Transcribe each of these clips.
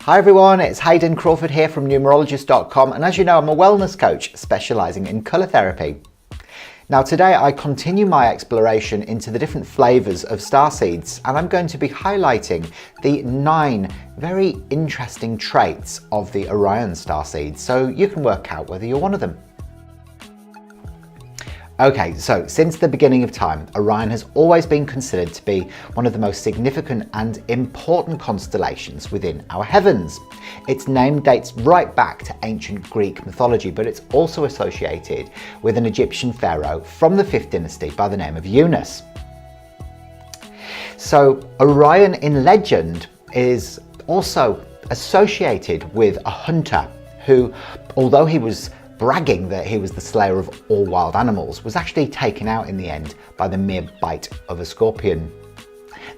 Hi everyone, it's Hayden Crawford here from numerologist.com, and as you know, I'm a wellness coach specialising in colour therapy. Now today I continue my exploration into the different flavours of starseeds, and I'm going to be highlighting the 9 very interesting traits of the Orion starseeds, so you can work out whether you're one of them. Okay, so since the beginning of time, Orion has always been considered to be one of the most significant and important constellations within our heavens. Its name dates right back to ancient Greek mythology, but it's also associated with an Egyptian pharaoh from the 5th dynasty by the name of Unas. So Orion in legend is also associated with a hunter who, although he was bragging that he was the slayer of all wild animals, was actually taken out in the end by the mere bite of a scorpion.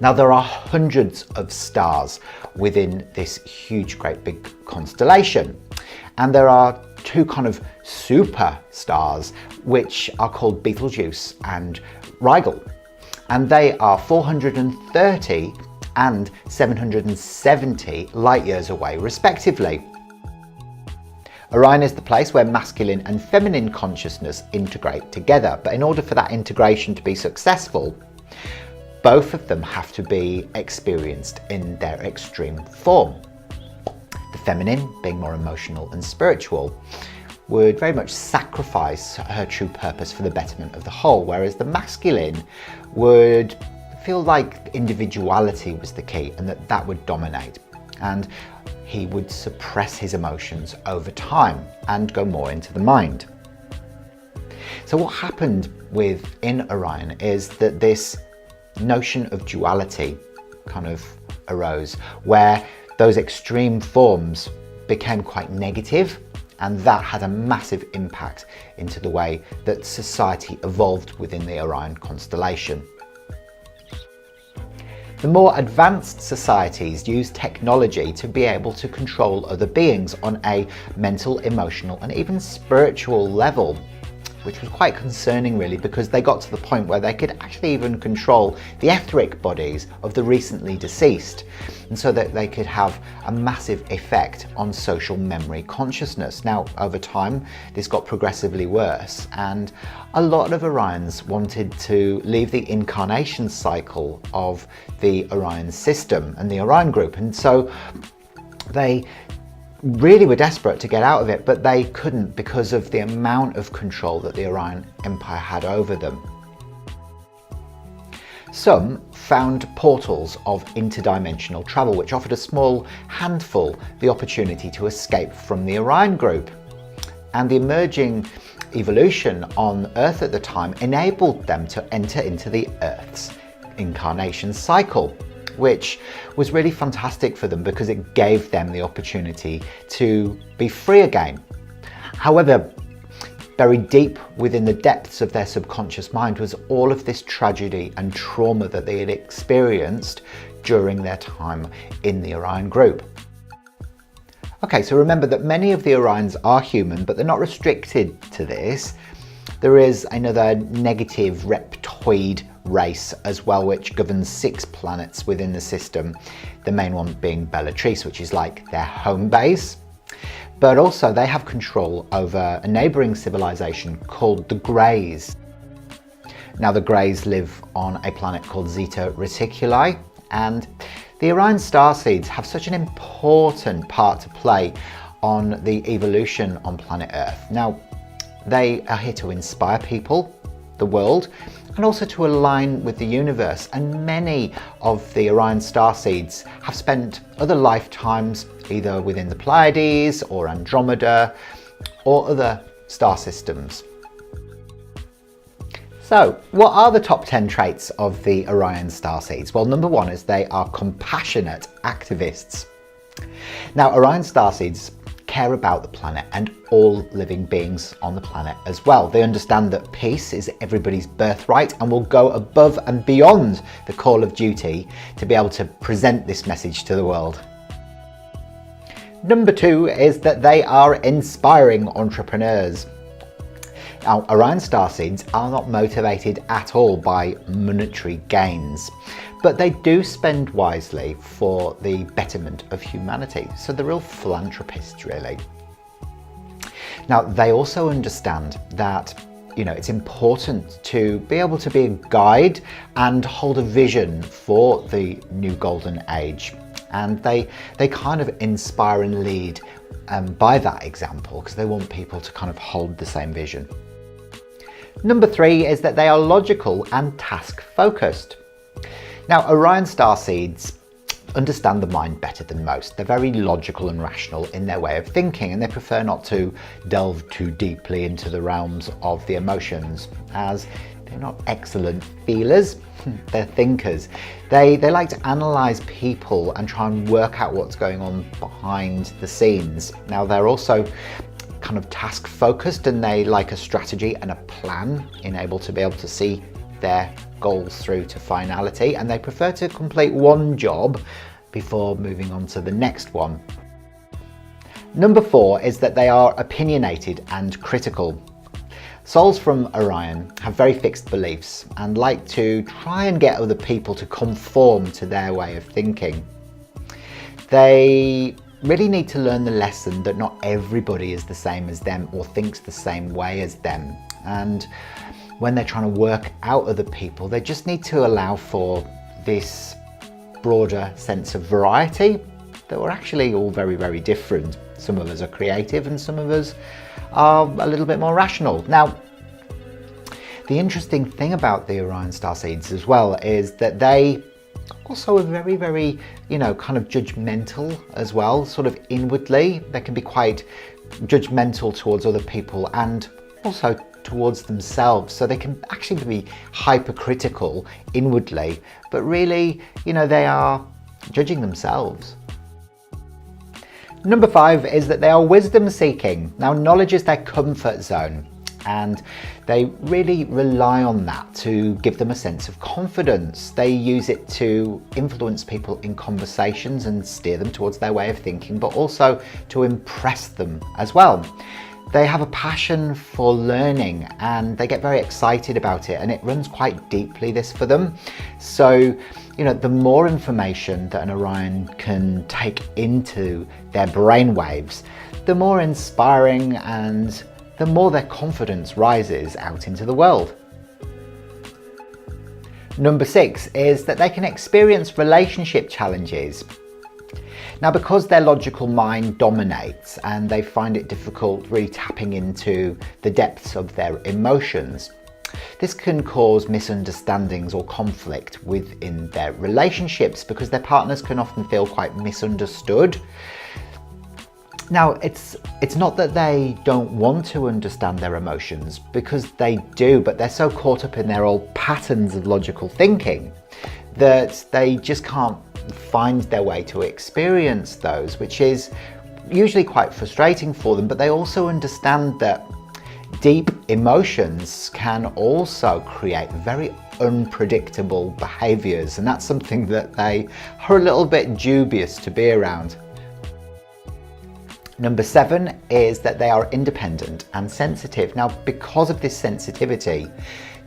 Now there are hundreds of stars within this huge, great big constellation, and there are 2 kind of super stars which are called Betelgeuse and Rigel, and they are 430 and 770 light years away respectively. Orion is the place where masculine and feminine consciousness integrate together, but in order for that integration to be successful, both of them have to be experienced in their extreme form. The feminine, being more emotional and spiritual, would very much sacrifice her true purpose for the betterment of the whole, whereas the masculine would feel like individuality was the key and that would dominate. And he would suppress his emotions over time and go more into the mind. So what happened within Orion is that this notion of duality kind of arose, where those extreme forms became quite negative, and that had a massive impact into the way that society evolved within the Orion constellation. The more advanced societies use technology to be able to control other beings on a mental, emotional, and even spiritual level, which was quite concerning really, because they got to the point where they could actually even control the etheric bodies of the recently deceased, and so that they could have a massive effect on social memory consciousness. Now, over time, this got progressively worse, and a lot of Orions wanted to leave the incarnation cycle of the Orion system and the Orion group, and so they really were desperate to get out of it, but they couldn't because of the amount of control that the Orion Empire had over them. Some found portals of interdimensional travel, which offered a small handful the opportunity to escape from the Orion group. And the emerging evolution on Earth at the time enabled them to enter into the Earth's incarnation cycle, which was really fantastic for them because it gave them the opportunity to be free again. However, buried deep within the depths of their subconscious mind was all of this tragedy and trauma that they had experienced during their time in the Orion group. Okay, so remember that many of the Orions are human, but they're not restricted to this. There is another negative reptoid race as well, which governs 6 planets within the system, the main one being Bellatrix, which is like their home base. But also they have control over a neighbouring civilization called the Greys. Now the Greys live on a planet called Zeta Reticuli, and the Orion starseeds have such an important part to play on the evolution on planet Earth. Now they are here to inspire people, the world, and also to align with the universe, and many of the Orion starseeds have spent other lifetimes either within the Pleiades or Andromeda or other star systems. So what are the top 10 traits of the Orion starseeds? Well, number 1 is they are compassionate activists. Now Orion starseeds care about the planet and all living beings on the planet as well. They understand that peace is everybody's birthright and will go above and beyond the call of duty to be able to present this message to the world. Number 2 is that they are inspiring entrepreneurs. Now, Orion starseeds are not motivated at all by monetary gains, but they do spend wisely for the betterment of humanity. So they're real philanthropists, really. Now, they also understand that it's important to be able to be a guide and hold a vision for the new golden age. And they kind of inspire and lead by that example, because they want people to kind of hold the same vision. Number 3 is that they are logical and task focused. Now, Orion starseeds understand the mind better than most. They're very logical and rational in their way of thinking, and they prefer not to delve too deeply into the realms of the emotions, as they're not excellent feelers, they're thinkers. They like to analyse people and try and work out what's going on behind the scenes. Now, they're also kind of task focused, and they like a strategy and a plan in able to see their goals through to finality, and they prefer to complete one job before moving on to the next one. Number 4 is that they are opinionated and critical. Souls from Orion have very fixed beliefs and like to try and get other people to conform to their way of thinking. They really need to learn the lesson that not everybody is the same as them or thinks the same way as them. And when they're trying to work out other people, they just need to allow for this broader sense of variety, that we're actually all very, very different. Some of us are creative and some of us are a little bit more rational. Now, the interesting thing about the Orion starseeds as well is that they also are very, very, kind of judgmental as well, sort of inwardly. They can be quite judgmental towards other people and also towards themselves. So they can actually be hypercritical inwardly, but really, they are judging themselves. Number 5 is that they are wisdom seeking. Now, knowledge is their comfort zone, and they really rely on that to give them a sense of confidence. They use it to influence people in conversations and steer them towards their way of thinking, but also to impress them as well. They have a passion for learning and they get very excited about it, and it runs quite deeply, this for them. So, the more information that an Orion can take into their brain waves, the more inspiring and the more their confidence rises out into the world. Number 6 is that they can experience relationship challenges. Now, because their logical mind dominates and they find it difficult really tapping into the depths of their emotions, this can cause misunderstandings or conflict within their relationships, because their partners can often feel quite misunderstood. Now, it's not that they don't want to understand their emotions, because they do, but they're so caught up in their old patterns of logical thinking that they just can't find their way to experience those, which is usually quite frustrating for them. But they also understand that deep emotions can also create very unpredictable behaviours, and that's something that they are a little bit dubious to be around. Number 7 is that they are independent and sensitive. Now, because of this sensitivity,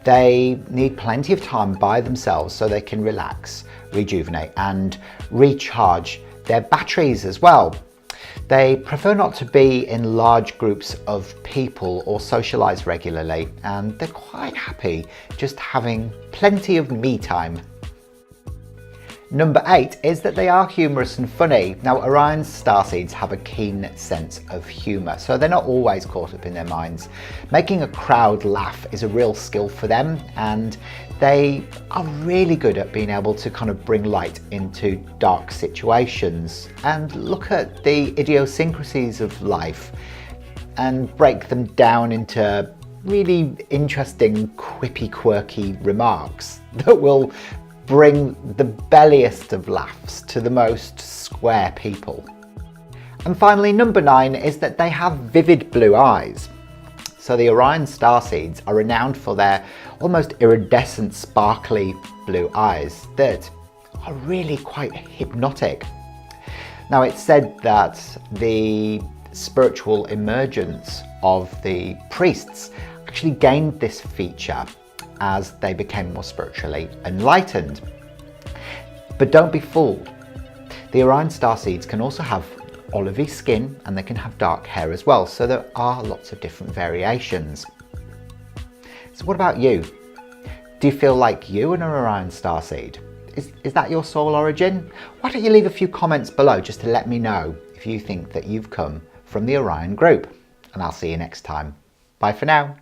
they need plenty of time by themselves so they can relax, rejuvenate and recharge their batteries as well. They prefer not to be in large groups of people or socialise regularly, and they're quite happy just having plenty of me time. Number 8 is that they are humorous and funny. Now, Orion's starseeds have a keen sense of humour, so they're not always caught up in their minds. Making a crowd laugh is a real skill for them, and they are really good at being able to kind of bring light into dark situations and look at the idiosyncrasies of life and break them down into really interesting, quippy, quirky remarks that will bring the belliest of laughs to the most square people. And finally, number 9 is that they have vivid blue eyes. So the Orion starseeds are renowned for their almost iridescent, sparkly blue eyes that are really quite hypnotic. Now, it's said that the spiritual emergence of the priests actually gained this feature as they became more spiritually enlightened. But don't be fooled. The Orion starseeds can also have olivey skin and they can have dark hair as well, so there are lots of different variations. So what about you? Do you feel like you are an Orion starseed? Is that your soul origin? Why don't you leave a few comments below just to let me know if you think that you've come from the Orion group. And I'll see you next time. Bye for now.